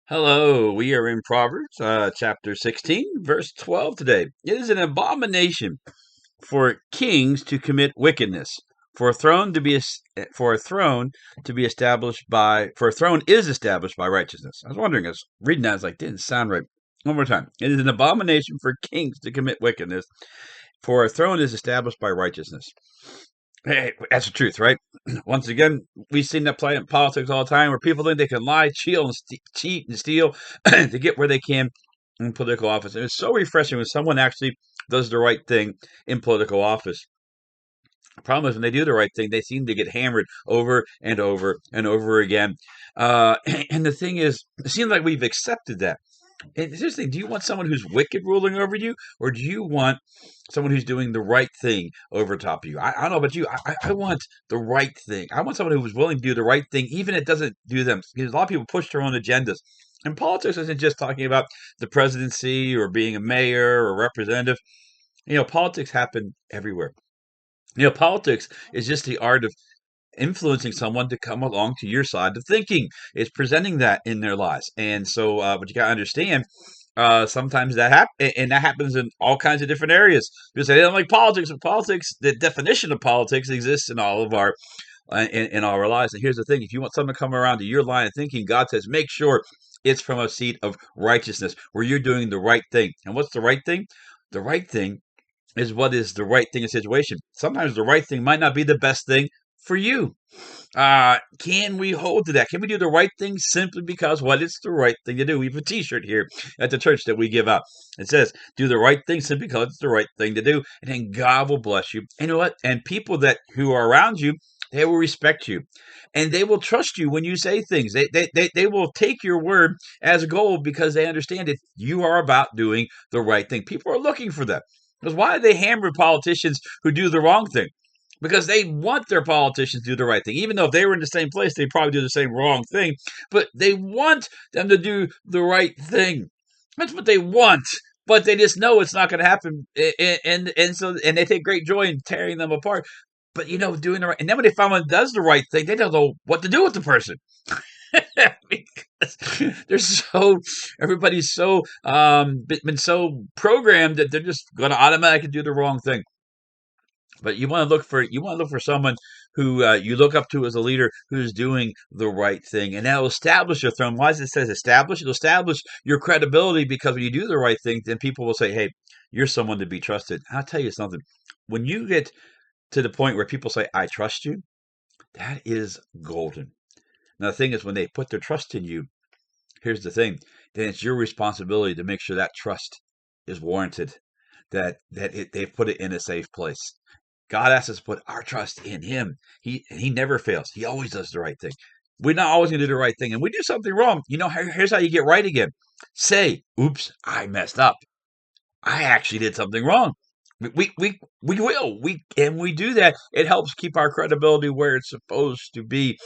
Hello, we are in Proverbs chapter 16, verse 12 today. It is an abomination for kings to commit wickedness, for a throne to be for a throne to be established by for a throne is established by righteousness. I was wondering, I was reading that, I was like, didn't sound right. One more time. It is an abomination for kings to commit wickedness, for a throne is established by righteousness. Hey, that's the truth, right? Once again, we've seen that play in politics all the time, where people think they can lie, cheat, and steal to get where they can in political office. And it's so refreshing when someone actually does the right thing in political office. The problem is when they do the right thing, they seem to get hammered over and over and over again. And the thing is, it seems like we've accepted that. And seriously, do you want someone who's wicked ruling over you, or do you want someone who's doing the right thing over top of you? I don't know about you. I want the right thing. I want someone who's willing to do the right thing, even if it doesn't do them. Because a lot of people push their own agendas. And politics isn't just talking about the presidency or being a mayor or representative. Politics happen everywhere. Politics is just the art of influencing someone to come along to your side of thinking. It's presenting that in their lives. And so, but you got to understand, sometimes that happens, and that happens in all kinds of different areas. Because they don't like politics, but politics, the definition of politics exists in all of our in all our lives. And here's the thing: if you want someone to come around to your line of thinking, God says, make sure it's from a seat of righteousness where you're doing the right thing. And what's the right thing? The right thing is what is the right thing in a situation. Sometimes the right thing might not be the best thing for you. Can we hold to that? Can we do the right thing simply because what it's the right thing to do? We have a T-shirt here at the church that we give out. It says, "Do the right thing simply because it's the right thing to do," and then God will bless you. And you know what? And people who are around you, they will respect you, and they will trust you when you say things. They will take your word as gold because they understand that you are about doing the right thing. People are looking for that. Because why do they hammer politicians who do the wrong thing? Because they want their politicians to do the right thing. Even though if they were in the same place, they'd probably do the same wrong thing. But they want them to do the right thing. That's what they want. But they just know it's not going to happen. And they take great joy in tearing them apart. But doing the right, and then when they find one does the right thing, they don't know what to do with the person. Because they're everybody's so been so programmed that they're just going to automatically do the wrong thing. But you want to look for someone who you look up to as a leader who's doing the right thing, and that'll establish your throne. Why does it says establish? It'll establish your credibility because when you do the right thing, then people will say, "Hey, you're someone to be trusted." I'll tell you something: when you get to the point where people say, "I trust you," that is golden. Now the thing is, when they put their trust in you, here's the thing: then it's your responsibility to make sure that trust is warranted, that they've put it in a safe place. God asks us to put our trust in Him. He never fails. He always does the right thing. We're not always going to do the right thing, and we do something wrong. Here's how you get right again. Say, "Oops, I messed up. I actually did something wrong." We do that. It helps keep our credibility where it's supposed to be.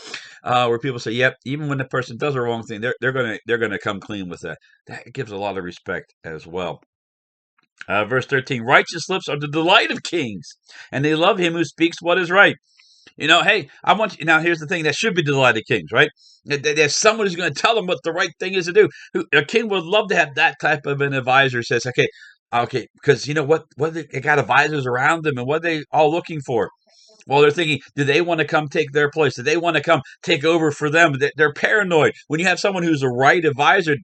Where people say, "Yep," even when the person does the wrong thing, they're gonna come clean with that. That gives a lot of respect as well. Verse 13, righteous lips are the delight of kings, and they love him who speaks what is right. Hey, I want you. Now, here's the thing that should be the delight of kings, right? There's someone who's going to tell them what the right thing is to do. A king would love to have that type of an advisor who says, okay, because you know what they got advisors around them, and what are they all looking for? Well, they're thinking, do they want to come take their place? Do they want to come take over for them? They're paranoid. When you have someone who's a right advisor,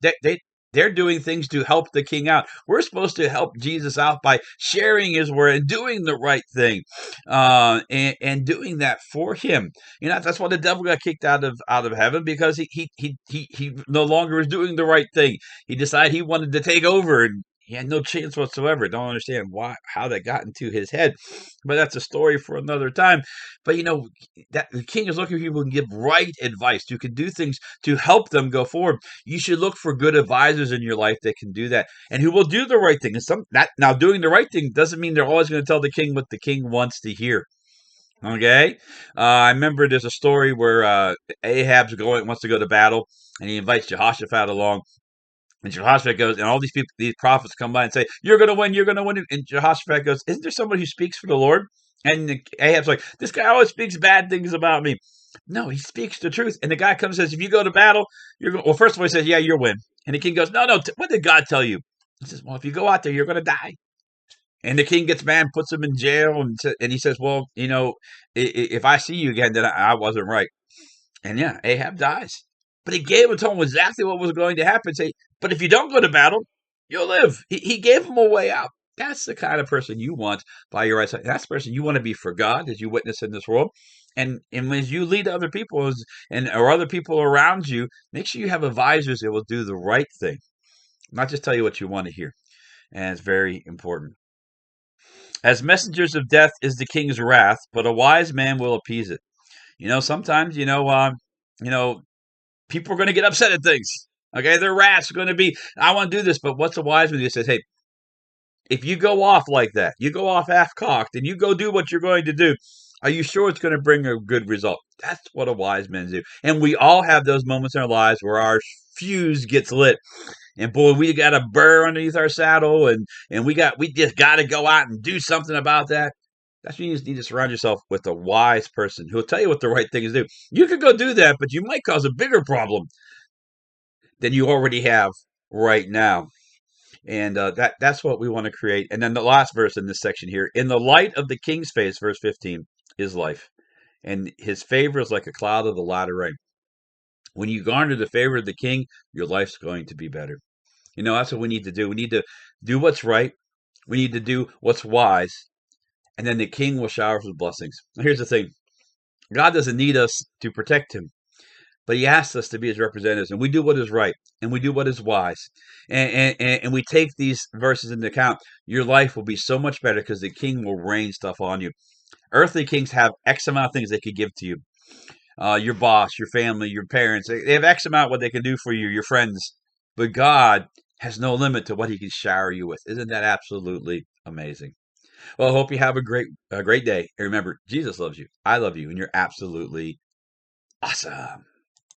they're doing things to help the king out. We're supposed to help Jesus out by sharing his word and doing the right thing, and doing that for him. That's why the devil got kicked out of heaven, because he no longer was doing the right thing. He decided he wanted to take over, and he had no chance whatsoever. Don't understand how that got into his head, but that's a story for another time. But that the king is looking for people who can give right advice, who can do things to help them go forward. You should look for good advisors in your life that can do that and who will do the right thing. Now doing the right thing doesn't mean they're always going to tell the king what the king wants to hear. Okay, I remember there's a story where Ahab's wants to go to battle, and he invites Jehoshaphat along. And Jehoshaphat goes, and all these people, these prophets come by and say, "You're going to win, you're going to win." And Jehoshaphat goes, "Isn't there somebody who speaks for the Lord?" And Ahab's like, "This guy always speaks bad things about me." No, he speaks the truth. And the guy comes and says, if you go to battle, you're going. Well, first of all, he says, yeah, you'll win. And the king goes, no, no. What did God tell you? He says, well, if you go out there, you're going to die. And the king gets mad, puts him in jail, and he says, well, if I see you again, then I wasn't right. And yeah, Ahab dies. But he gave him, told him exactly what was going to happen. Say, but if you don't go to battle, you'll live. He gave him a way out. That's the kind of person you want by your right side. That's the person you want to be for God as you witness in this world. And as you lead other people or other people around you, make sure you have advisors that will do the right thing, not just tell you what you want to hear. And it's very important. As messengers of death is the king's wrath, but a wise man will appease it. Sometimes, you know, people are going to get upset at things. Okay, their wrath's going to be, I want to do this, but what's a wise man? He says, hey, if you go off like that, you go off half-cocked, and you go do what you're going to do, are you sure it's going to bring a good result? That's what a wise man do. And we all have those moments in our lives where our fuse gets lit. And boy, we got a burr underneath our saddle, and we just got to go out and do something about that. That's when you just need to surround yourself with a wise person who'll tell you what the right thing is to do. You could go do that, but you might cause a bigger problem than you already have right now. And that's what we want to create. And then the last verse in this section here, in the light of the king's face, verse 15, is life. And his favor is like a cloud of the latter rain. When you garner the favor of the king, your life's going to be better. That's what we need to do. We need to do what's right. We need to do what's wise. And then the king will shower us with blessings. Here's the thing. God doesn't need us to protect him, but he asks us to be his representatives. And we do what is right. And we do what is wise. And we take these verses into account. Your life will be so much better because the king will rain stuff on you. Earthly kings have X amount of things they could give to you. Your boss, your family, your parents. They have X amount what they can do for you, your friends. But God has no limit to what he can shower you with. Isn't that absolutely amazing? Well, I hope you have a great day. And remember, Jesus loves you. I love you. And you're absolutely awesome.